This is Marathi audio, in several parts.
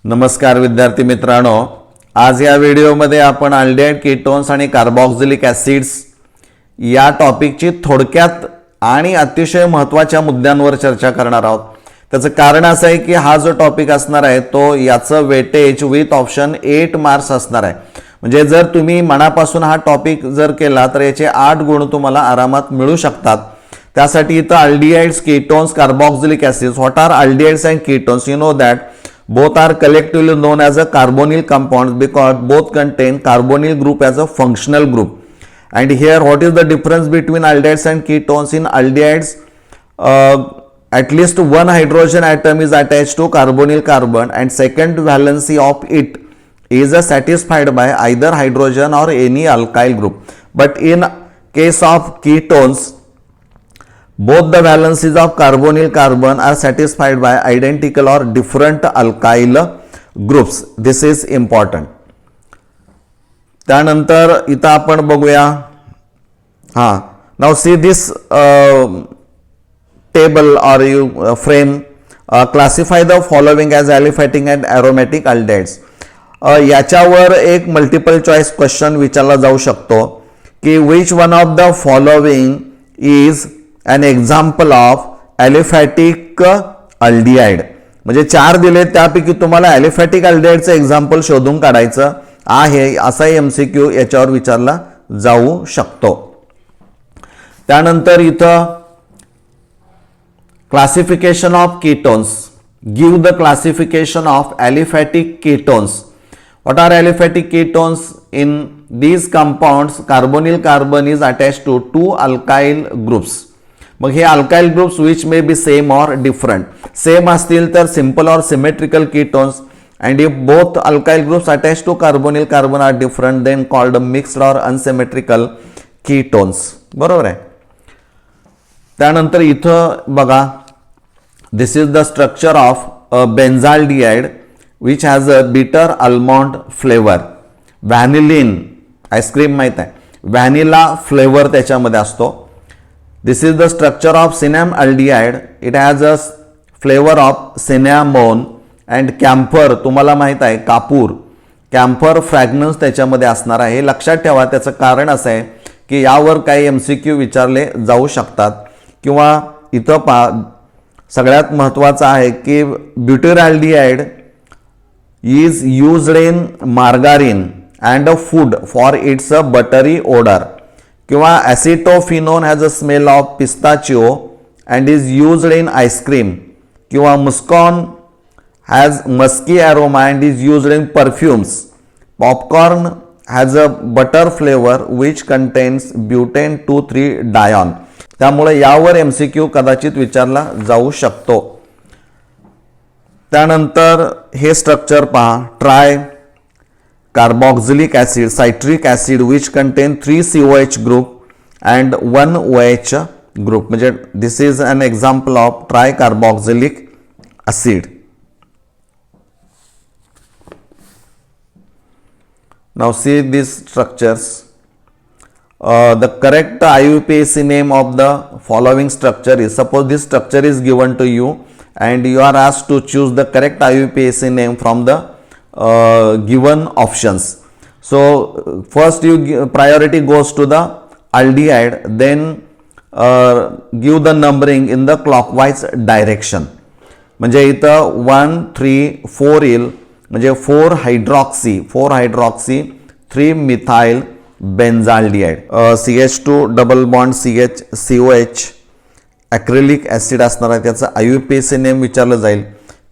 नमस्कार विद्यार्थी मित्रांनो, आज या व्हिडिओमध्ये आपण अल्डिहाइड कीटोन्स आणि कार्बोक्सिलिक ॲसिड्स या टॉपिकची थोडक्यात आणि अतिशय महत्त्वाच्या मुद्द्यांवर चर्चा करणार आहोत. त्याचं कारण असं आहे की हा जो टॉपिक असणार आहे तो याचं वेटेज विथ ऑप्शन 8 मार्क्स असणार आहे. म्हणजे जर तुम्ही मनापासून हा टॉपिक जर केला तर याचे 8 गुण तुम्हाला आरामात मिळू शकतात. त्यासाठी इथं aldehydes, ketones, carboxylic acids. What are aldehydes and ketones? You know that both are collectively known as a carbonyl compounds because both contain carbonyl group as a functional group. And here what is the difference between aldehydes and ketones? In aldehydes at least one hydrogen atom is attached to carbonyl carbon and second valency of it is satisfied by either hydrogen or any alkyl group. But in case of ketones, both the valencies of carbonyl carbon are satisfied by identical or different alkyl groups. This is important. त्यानंतर इथं आपण बघूया. Now see this table or you frame. Classify the following as aliphatic and aromatic aldehydes. याच्यावर एक मल्टिपल चॉईस क्वेश्चन विचारला जाऊ शकतो की which one of the following is an example of aliphatic aldehyde. म्हणजे 4 दिले त्यापैकी तुम्हाला aliphatic aldehydeचं एक्झाम्पल शोधून काढायचं आहे. असा MCQ याच्यावर विचारला जाऊ शकतो. त्यानंतर इथं classification of ketones. Give the classification of aliphatic ketones. What are aliphatic ketones? In these compounds carbonyl carbon is attached to 2 alkyl groups. मग हे alkyl groups which may be same or different. Same असतील तर simple or symmetrical ketones. And if both alkyl groups attach to carbonyl carbon are different then called mixed or unsymmetrical ketones. बरोबर आहे. त्यानंतर इथं बघा, this is the structure of benzaldehyde which has a bitter almond flavour. व्हॅनिलिन ice cream माहीत आहे, व्हॅनिला फ्लेवर त्याच्यामध्ये असतो. This is the structure of cinnamaldehyde. It has a flavor of cinnamon and camphor. तुम्हाला माहित आहे कापूर, कॅम्फर फ्रॅग्रन्स त्याच्यामध्ये असणार आहे. हे लक्षात ठेवा. त्याचं कारण असं आहे की यावर काही MCQ विचारले जाऊ शकतात. किंवा इथं सगळ्यात महत्त्वाचं आहे की butyraldehyde is used in margarine and a food for its a buttery odour. किंवा acetophenone has a smell of pistachio and is used in ice cream. किंवा muscone has musky aroma and is used in perfumes. Popcorn has a butter flavour which contains butane 2,3 dione. त्यामुळे यावर MCQ कदाचित विचारला जाऊ शकतो. त्यानंतर हे स्ट्रक्चर पहा. Try carboxylic acid, citric acid which contain 3 COH group and 1 OH group. म्हणजे this is an example of tricarboxylic acid. Now see these structures. The correct IUPAC name of the following structure is, suppose this structure is given to you and you are asked to choose the correct IUPAC name from the given options. So first priority goes to the aldehyde, then give the numbering in the clockwise direction. म्हणजे इथं 1 3 4 येईल. म्हणजे 4 hydroxy 3 methyl benzaldehyde. CH2 double bond CH COH acrylic acid असणार आहे. त्याचं IUPAC नेम विचारलं जाईल.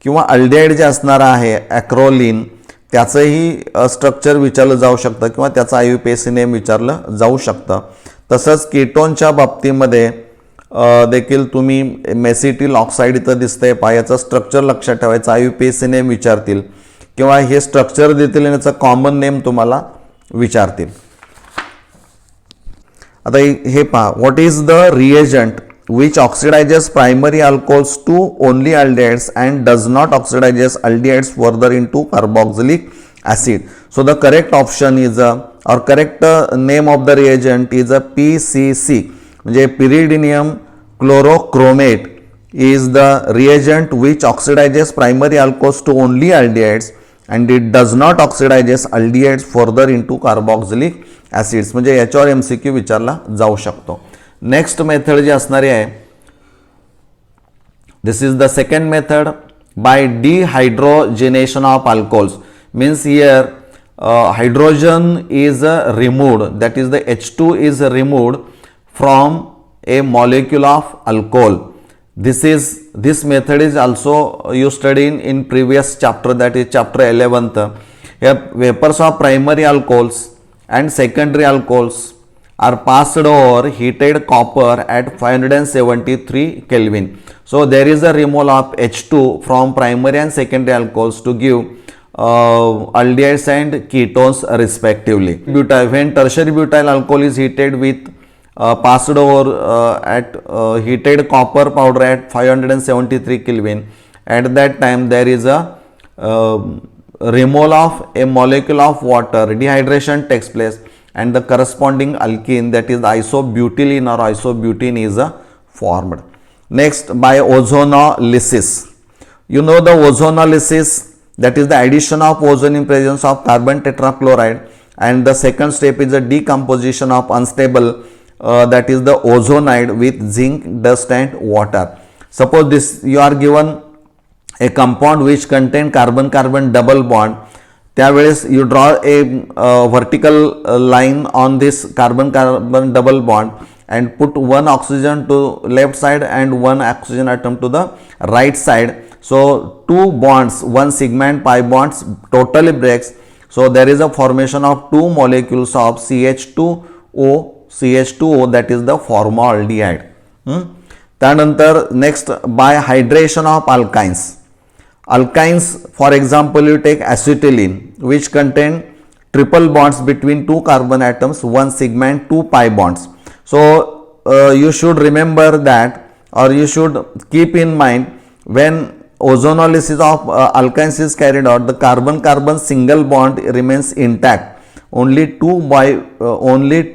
किंवा अल्डिहाइड जे असणार आहे ॲक्रोलिन त्याचंही स्ट्रक्चर विचारलं जाऊ शकतं किंवा त्याचं IUPAC नेम विचारलं जाऊ शकतं. तसंच कीटोनच्या बाबतीमध्ये देखील तुम्ही मेसिटिल ऑक्साईड इथं दिसतंय पहा. याचं स्ट्रक्चर लक्षात ठेवायचं. IUPAC नेम विचारतील किंवा हे स्ट्रक्चर देतील आणि याचं कॉमन नेम तुम्हाला विचारतील. आता हे पहा. What is the reagent which oxidizes primary alcohols to only aldehydes and does not oxidizes aldehydes further into carboxylic acid. So the correct option is or correct name of the reagent is a PCC. म्हणजे pyridinium chlorochromate is the reagent which oxidizes primary alcohols to only aldehydes and it does not oxidises aldehydes further into carboxylic acids. म्हणजे याच्यावर MCQ विचारला जाऊ शकतो. नेक्स्ट मेथड जी असणारी आहे, this is the second method by dehydrogenation of alcohols. Means here hydrogen is removed, that is the H2 is removed from a molecule of alcohol. This method is also you studied in previous chapter, that is chapter 11th. Here vapors of primary alcohols and secondary alcohols are passed over heated copper at 573 Kelvin. So there is a removal of H2 from primary and secondary alcohols to give aldehydes and ketones respectively. When tertiary butyl alcohol is heated with passed over at heated copper powder at 573 Kelvin, at that time there is a removal of a molecule of water, dehydration takes place, and the corresponding alkene, that is isobutylene or isobutene, is formed. Next, by ozonolysis. You know the ozonolysis, that is the addition of ozone in presence of carbon tetrachloride, and the second step is the decomposition of unstable that is the ozonide with zinc, dust and water. Suppose this you are given a compound which contain carbon-carbon double bond. त्यावेळेस you draw a vertical line on this carbon-carbon double bond and put one oxygen to left side and one oxygen atom to the right side. So two bonds, one sigma and pi bonds totally breaks. So there is a formation of two molecules of CH2O, that is the formaldehyde. त्यानंतर next, by hydration of alkynes. Alkynes, for example, you take acetylene which contain triple bonds between two carbon atoms, one sigma and two pi bonds. So you should remember that, or you should keep in mind, when ozonolysis of alkynes is carried out, the carbon-carbon single bond remains intact. Only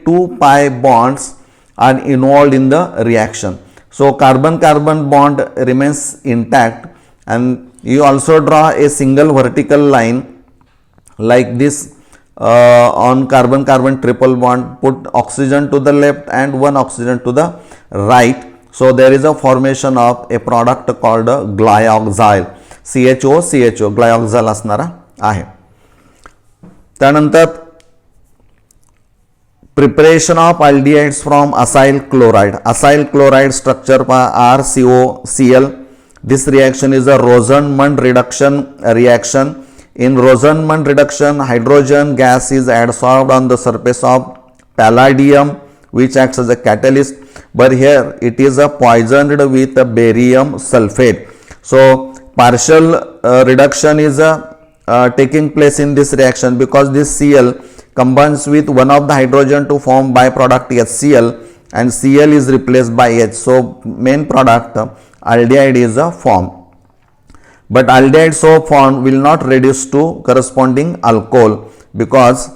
two pi bonds are involved in the reaction. So carbon-carbon bond remains intact, and you also draw a single vertical line like this on carbon-carbon triple bond. Put oxygen to the left and one oxygen to the right. So there is a formation of a product called glyoxyl. CHO glyoxyl असणारा आहे. त्यानंतर preparation of aldehydes from acyl chloride. Acyl chloride structure RCOCl. This reaction is a Rosenmund reduction reaction. In Rosenmund reduction, hydrogen gas is adsorbed on the surface of palladium, which acts as a catalyst, but here it is poisoned with barium sulfate. So partial reduction is taking place in this reaction, because this Cl combines with one of the hydrogen to form byproduct HCl, and Cl is replaced by H. So main product aldehyde is formed. But aldehyde so formed will not reduce to corresponding alcohol, because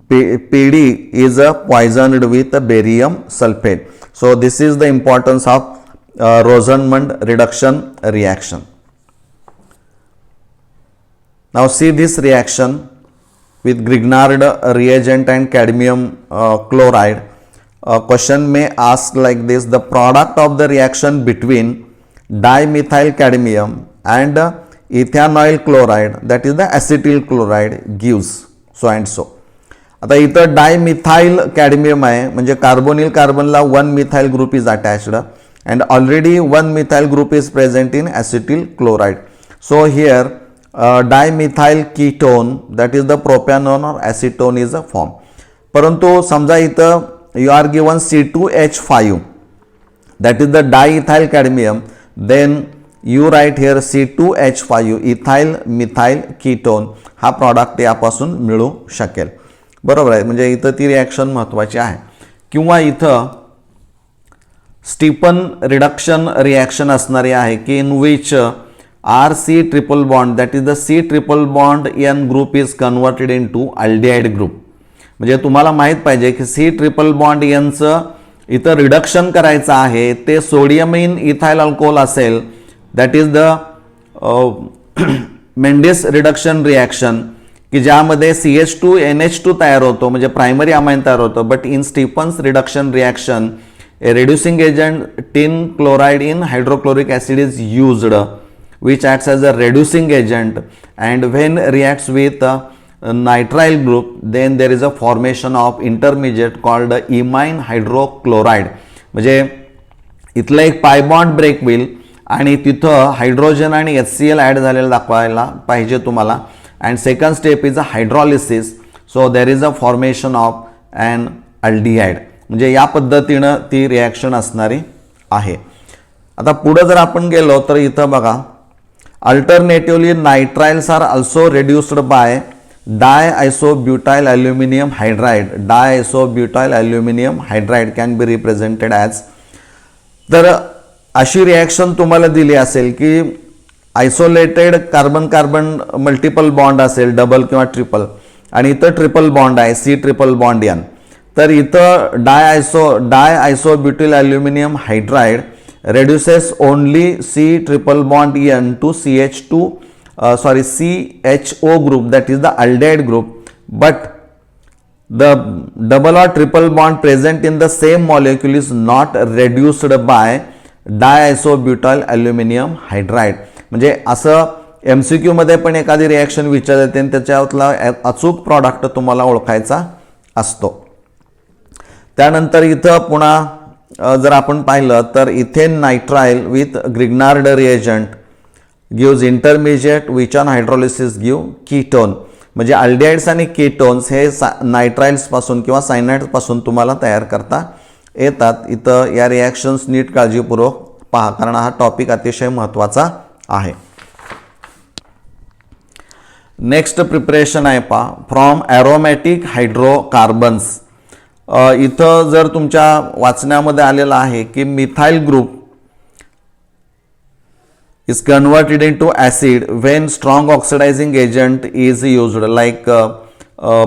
PD is poisoned with barium sulfate. So this is the importance of Rosenmund reduction reaction. Now see this reaction with Grignard reagent and cadmium chloride. A question may ask like this: the product of the reaction between dimethyl cadmium and ethanoyl chloride, that is the acetyl chloride, gives so and so. आता इथं डायमिथाइल कॅडमियम आहे, म्हणजे कार्बोनिल कार्बनला one methyl group is attached and already one methyl group is present in acetyl chloride. So here dimethyl ketone, that is the propanone और ॲसिटोन इज अ फॉर्म. परंतु समजा इथं you are given C2H5, that is the diethyl cadmium, then you write here C2H5 ethyl methyl ketone, हा प्रॉडक्ट यापासून मिळू शकेल. बरोबर आहे, म्हणजे इथं ती रिॲक्शन महत्त्वाची आहे. किंवा इथं स्टीफन रिडक्शन रिॲक्शन असणारी आहे की in which RC triple bond, that is the C triple bond N group is converted into aldehyde group. म्हणजे तुम्हाला माहीत पाहिजे की C ट्रिपल बॉन्ड Nचं इथं रिडक्शन करायचं आहे, ते सोडियम इन इथाइल अल्कोहोल असेल, that is the Mendis reduction reaction की ज्यामध्ये CH2NH2 तयार होतो, म्हणजे प्रायमरी अमाइन तयार होतो. But in Stephens reduction reaction a reducing agent tin chloride in hydrochloric acid is used, which acts as a reducing agent, and when reacts with nitrile group, then there is a formation of intermediate called imine hydrochloride. म्हणजे इथलं एक पाय बॉन्ड ब्रेक होईल आणि तिथं हायड्रोजन आणि HCl ॲड झालेलं दाखवायला पाहिजे तुम्हाला. And second step is a hydrolysis. So there is a formation of an aldehyde. म्हणजे या पद्धतीनं ती रिॲक्शन असणारी आहे. आता पुढं जर आपण गेलो तर इथं बघा, alternatively nitriles are also reduced by diisobutyl aluminium hydride. Diisobutyl aluminium hydride can be represented as. तर अशी रिॲक्शन तुम्हाला दिली असेल की isolated carbon carbon multiple bond असेल, डबल किंवा ट्रिपल, आणि इथं ट्रिपल बॉन्ड आहे, C ट्रिपल बॉन्ड N. तर इथं diisobutyl aluminium hydride reduces only C triple bond N to CHO group, that is the aldehyde group, but the double or triple bond present in the same molecule is not reduced by diisobutyl aluminum hydride. म्हणजे असं MCQ मध्ये पण एखादी रिॲक्शन विचारते आणि त्याच्यातला अचूक प्रॉडक्ट तुम्हाला ओळखायचा असतो. त्यानंतर इथं पुन्हा जर आपण पाहिलं तर ethane nitrile with Grignard reagent gives intermediate which on hydrolysis give ketone. म्हणजे अल्डिहाइड्स आणि कीटोन्स हे नायट्राइल्सपासून किंवा सायनाइड्सपासून तुम्हाला तयार करता येतात. इथं या रिॲक्शन्स नीट काळजीपूर्वक पहा, कारण हा टॉपिक अतिशय महत्त्वाचा आहे. नेक्स्ट प्रिपरेशन आहे पहा, फ्रॉम ॲरोमॅटिक हायड्रोकार्बन्स. इथं जर तुमच्या वाचण्यामध्ये आलेलं आहे की methyl group is converted into acid when strong oxidizing agent is used, like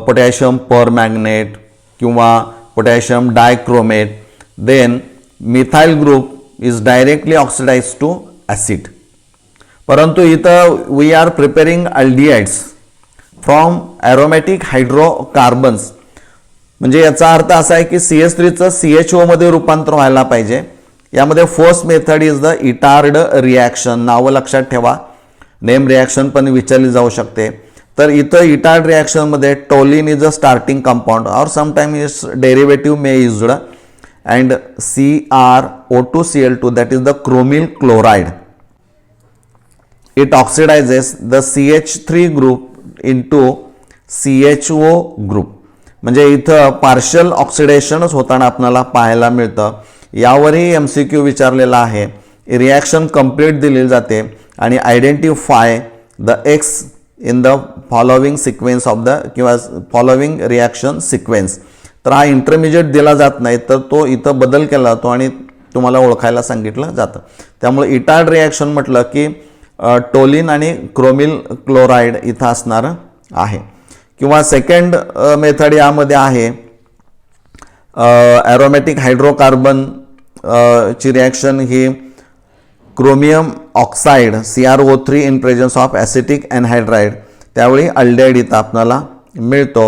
potassium permanganate किंवा potassium dichromate. Then methyl group is directly oxidized to acid. परंतु इथं we are preparing aldehydes from aromatic hydrocarbons. म्हणजे याचा अर्थ असा आहे की CH3चं CHO मध्ये रूपांतर व्हायला पाहिजे. यामध्ये first method is the Etard reaction. नावं लक्षात ठेवा, नेम रिॲक्शन पण विचारली जाऊ शकते. तर इथं इटार्ड रिॲक्शनमध्ये toluene is a starting compound और sometime is derivative may used and CrO2Cl2 that is the chromyl chloride. It oxidises the CH3 group into CHO group. म्हणजे इथं पार्शल ऑक्सिडेशनच होताना आपल्याला पाहायला मिळतं. यावरही MCQ विचारलेला आहे. रिॲक्शन कंप्लीट दिलेली जाते आणि identify the X in the following sequence of the किंवा फॉलोविंग रिॲक्शन सिक्वेन्स. तर हा इंटरमिजिएट दिला जात नाही, तर तो इथं बदल केला जातो आणि तुम्हाला ओळखायला सांगितलं जातं. त्यामुळे इटार्ड रिॲक्शन म्हटलं की टोलिन आणि क्रोमिल क्लोराइड इथं असणार आहे. किंवा सेकंड मेथड यामध्ये आहे ॲरोमॅटिक हायड्रोकार्बन ची रिॲक्शन ही chromium oxide CrO3 in presence of acetic anhydride. त्यावेळी अल्डेहाइड इथं आपल्याला मिळतो.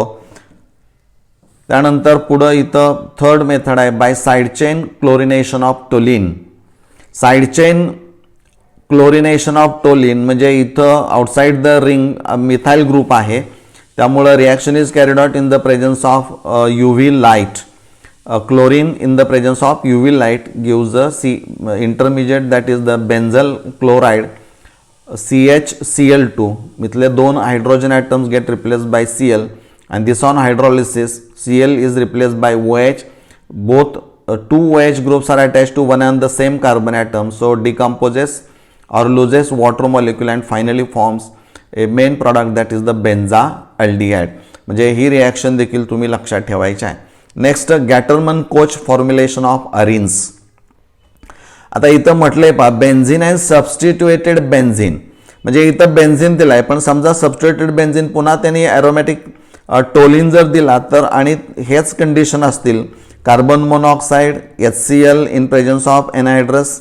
त्यानंतर पुढं इथं थर्ड मेथड आहे by side chain chlorination of toluene. Side chain chlorination of toluene म्हणजे इथं outside the ring methyl group आहे, त्यामुळं reaction is carried out in the presence of UV light. Chlorine in the presence of UV light gives a intermediate that is the benzyl chloride CHCl2. इथले दोन hydrogen atoms get replaced by Cl and this on hydrolysis Cl is replaced by OH. Both two OH groups are attached to one and the same carbon atom, so decomposes or loses water molecule and finally forms a main product that is the benzaldehyde. म्हणजे ही रिॲक्शन देखील तुम्ही लक्षात ठेवायची आहे. Next गॅटरमन coach formulation of arenes. आता इथं म्हटलंय पहा बेन्झिन अँड सबस्टिट्युएटेड बेन्झिन. म्हणजे इथं बेन्झिन दिलाय, पण समजा सबस्टिट्युएटेड बेन्झिन पुन्हा त्यांनी ॲरोमॅटिक टोलिन जर दिला तर आणि हेच कंडिशन असतील, carbon monoxide HCl in presence of anhydrous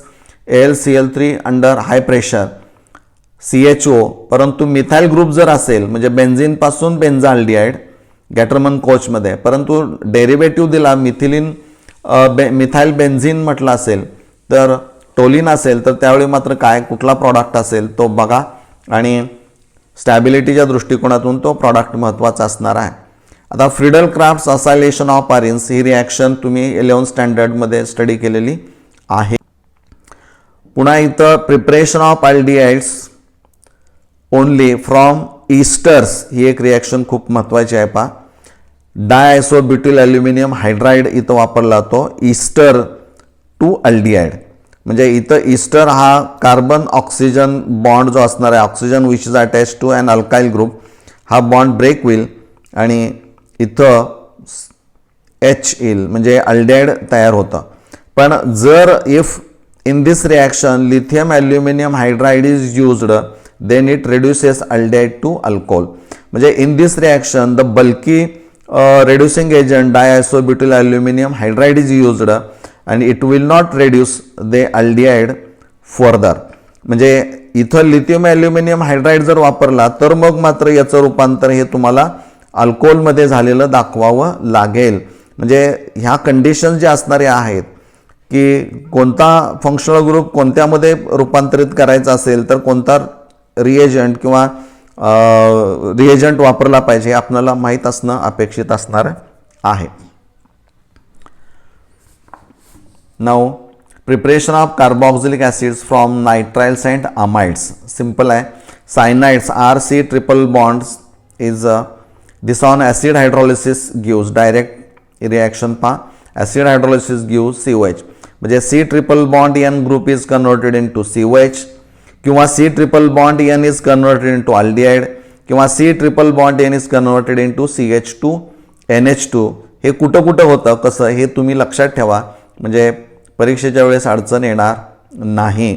AlCl3 under high pressure, CHO, परंतु मिथाइल ग्रुप जर असेल म्हणजे बेन्झिन पासून बेन्झाल्डिहाइड गॅटरमन कोचमध्ये, परंतु डेरिव्हेटिव्ह दिला मिथाइल बेन्झिन म्हटलं असेल तर टोलिन असेल तर त्यावेळी मात्र काय कुठला प्रॉडक्ट असेल तो बघा आणि स्टॅबिलिटीच्या दृष्टिकोनातून तो प्रॉडक्ट महत्त्वाचा असणार आहे. आता Friedel Crafts acylation of arenes ही रिॲक्शन तुम्ही 11th स्टँडर्डमध्ये स्टडी केलेली आहे. पुन्हा इथं preparation of aldehydes only from esters ही एक रिॲक्शन खूप महत्त्वाची आहे. पहा डायआयसोब्युटिल ॲल्युमिनियम हायड्राइड इथं वापरला जातो ईस्टर टू अल्डिहाइड. म्हणजे इथं ईस्टर हा कार्बन ऑक्सिजन बॉन्ड जो असणार आहे oxygen which is attach to an alkyl group हा बॉन्ड ब्रेक होईल आणि इथं H येईल म्हणजे अल्डिहाइड तयार होतं. पण जर if in this reaction lithium aluminium hydride is used then it reduces aldehyde to alcohol. म्हणजे in this reaction the bulky reducing agent diisobutyl aluminum hydride is used and it will not reduce the aldehyde further. म्हणजे इथं लिथियम ॲल्युमिनियम हायड्राइड जर वापरला तर मग मात्र याचं रूपांतर हे तुम्हाला अल्कोहोलमध्ये झालेलं दाखवावं लागेल. म्हणजे ह्या कंडिशन्स ज्या असणाऱ्या आहेत की कोणता फंक्शनल ग्रुप कोणत्यामध्ये रूपांतरित करायचा असेल तर कोणता रिएजंट किंवा रिएजंट वापरला पाहिजे आपल्याला माहीत असणं अपेक्षित असणार आहे. Now preparation of carboxylic acids from nitriles and amides simple आहे. Cyanides RC triple bonds is this on acid hydrolysis gives direct reaction. पहा ॲसिड हायड्रोलिसिस गिव्स COH म्हणजे C triple bond N group is converted into COH किंवा C triple bond N is converted into aldehyde किंवा C triple bond N is converted into CH2 NH2. हे कुठं कुठं होतं कसं हे तुम्ही लक्षात ठेवा म्हणजे परीक्षेच्या वेळेस अडचण येणार नाही.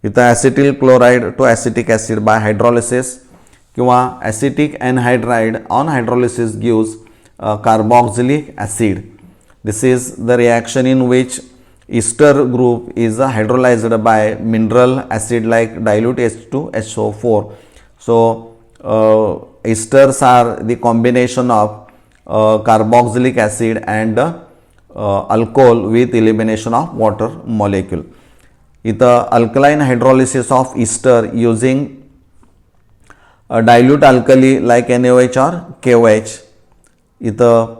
इथं acetyl chloride to acetic acid by hydrolysis किंवा acetic anhydride on hydrolysis gives carboxylic acid. This is the reaction in which ester group is hydrolyzed by mineral acid like dilute H2SO4. So esters are the combination of carboxylic acid and alcohol with elimination of water molecule. इथं alkaline hydrolysis of ester using dilute alkali like NaOH or KOH. इथं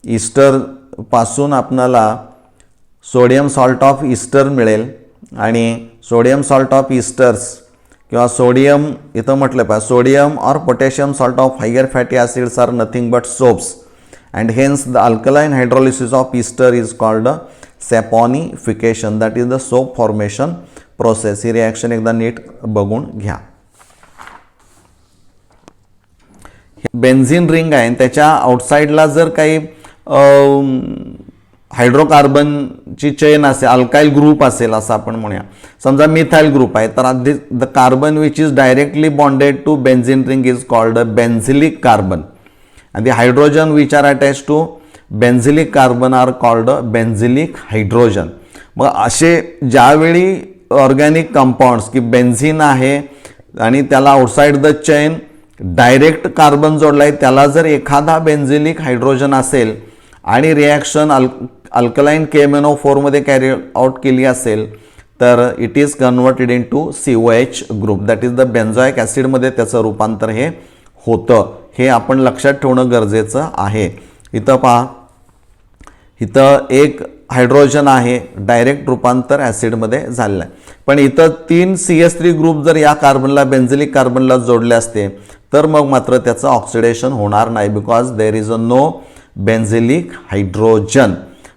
ester पासून आपल्याला सोडियम सॉल्ट ऑफ ईस्टर मिळेल आणि सोडियम सॉल्ट ऑफ ईस्टर्स किंवा सोडियम इथं म्हटलं पाहिजे सोडियम और potassium salt of higher fatty acids are nothing but soaps and hence the alkaline hydrolysis of ester is called saponification that is the soap formation process. ही रिॲक्शन एकदा नीट बघून घ्या. बेन्झिन रिंग आहे त्याच्या आउटसाईडला जर काही हायड्रोकार्बनची चेन असेल अल्काइल ग्रुप असेल असं आपण म्हणूया. समजा मिथाइल ग्रुप आहे तर the carbon which is directly bonded to benzene ring is called benzylic carbon and the hydrogen which are attached to benzylic carbon are called benzylic hydrogen. मग असे ज्यावेळी ऑर्गॅनिक कंपाऊंड्स की बेन्झिन आहे आणि त्याला outside the chain direct carbon जोडलाय त्याला जर एखादा बेन्झिलिक हायड्रोजन असेल आणि रिॲक्शन अल्कलाइन KMnO4 मध्ये कॅरी आउट केली असेल तर it is converted into COH group that is the benzoic acid मध्ये त्याचं रूपांतर हे होतं. हे आपण लक्षात ठेवणं गरजेचं आहे. इथं पहा इथं एक हायड्रोजन आहे डायरेक्ट रूपांतर ॲसिडमध्ये झालेलं आहे पण इथं 3 CH3 ग्रुप जर या कार्बनला बेन्झिलिक कार्बनला जोडले असते तर मग मात्र त्याचं ऑक्सिडेशन होणार नाही because there is a no benzylic hydrogen.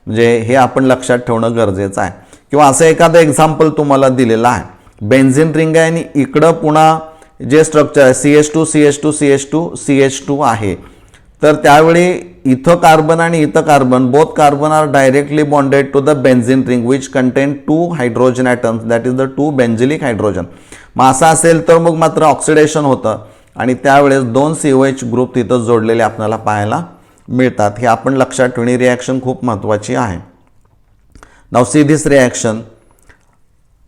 म्हणजे हे आपण लक्षात ठेवणं गरजेचं आहे. किंवा असं एखादं एक्झाम्पल तुम्हाला दिलेलं आहे बेन्झिन रिंग आहे आणि इकडं पुन्हा जे स्ट्रक्चर आहे CH2 CH2 CH2 CH2 आहे तर त्यावेळी इथं कार्बन आणि इथं carbon both carbon are directly bonded to the benzene ring which contain 2 hydrogen atoms that is the 2 benzylic hydrogen. मग असं असेल तर मग मात्र ऑक्सिडेशन होतं आणि त्यावेळेस 2 COH ग्रुप तिथं जोडलेले आपल्याला पाहायला मिळतात. हे आपण लक्षात ठेवणी रिॲक्शन खूप महत्त्वाची आहे. Now see this reaction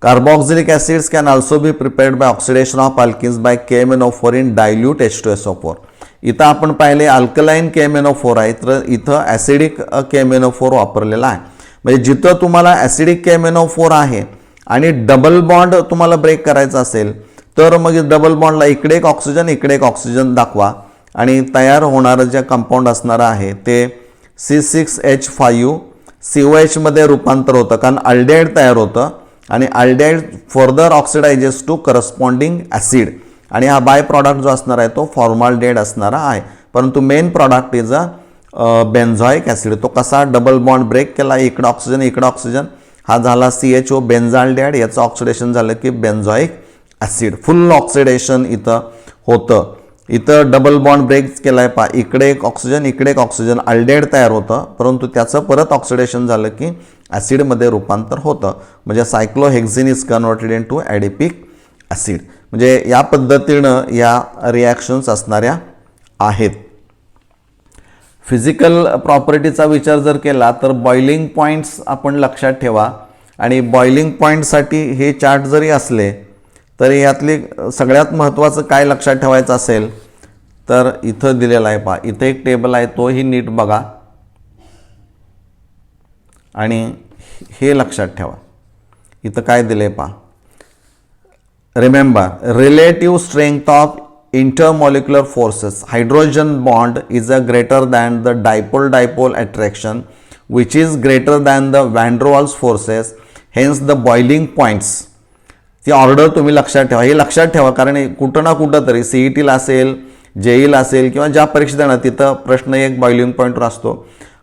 Carboxylic acids can also be prepared by oxidation of alkenes by KMnO4 in dilute H2SO4. इथं आपण पाहिले अल्कलाईन KMnO4 आहे, तर इथं ॲसिडिक KMnO4 वापरलेला आहे. म्हणजे जिथं तुम्हाला ॲसिडिक KMnO4 आहे आणि डबल बॉन्ड तुम्हाला ब्रेक करायचा असेल तर मग डबल बॉन्डला इकडे एक ऑक्सिजन दाखवा आणि तयार होणारं जे कंपाऊंड असणार आहे ते C6H5COH मध्ये रूपांतर होतं, कारण अल्डेहाइड तयार होतं आणि aldehyde further oxidises to corresponding acid आणि हा बाय प्रॉडक्ट जो असणार आहे तो फॉर्माल्डेहाइड असणारा आहे. परंतु main product is a benzoic acid. तो कसा डबल बॉन्ड ब्रेक केला, इकडं ऑक्सिजन हा झाला CHO बेन्झाल्डेहाइड, याचं ऑक्सिडेशन झालं की बेन्झॉइक ॲसिड. फुल ऑक्सिडेशन इथं होतं. इथं डबल बॉन्ड ब्रेक केला आहे इकडे एक ऑक्सिजन अल्डेहाइड तयार होतं, परंतु त्याचं परत ऑक्सिडेशन झालं की ॲसिडमध्ये रूपांतर होतं. म्हणजे cyclohexene is converted into adipic acid. म्हणजे या पद्धतीनं या रिॲक्शन्स असणाऱ्या आहेत. फिजिकल प्रॉपर्टीचा विचार जर केला तर बॉइलिंग पॉईंट्स आपण लक्षात ठेवा आणि बॉइलिंग पॉईंटसाठी हे चार्ट जरी असले तरी यातली सगळ्यात महत्त्वाचं काय लक्षात ठेवायचं असेल तर इथं दिलेलं आहे इथं एक टेबल आहे, तोही नीट बघा आणि हे लक्षात ठेवा. इथं काय दिले remember, relative strength of intermolecular forces. Hydrogen bond is a greater than the dipole attraction, which is greater than the van der Waals forces. Hence the boiling points. ती ऑर्डर तुम्ही लक्षात ठेवा. हे लक्षात ठेवा कारण कुठं ना कुठं तरी CETला असेल, JEला असेल किंवा ज्या परीक्षेत येणार तिथं प्रश्न एक बॉइलिंग पॉईंटवर असतो.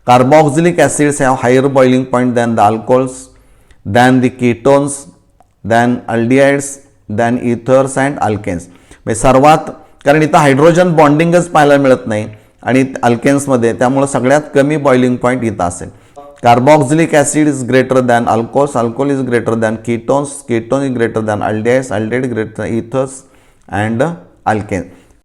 Carboxylic acids have higher boiling point than the alcohols, than the ketones, than aldehydes, than ethers and alkanes. सर्वात, कारण इथं हायड्रोजन बॉन्डिंगच पाहायला मिळत नाही आणि अल्केन्समध्ये, त्यामुळे सगळ्यात कमी बॉइलिंग पॉईंट इथं असेल. Carboxylic acid is greater than alcohols, alcohol is greater than ketones, ketone is greater than aldehydes, aldehyde greater ethers and alkanes.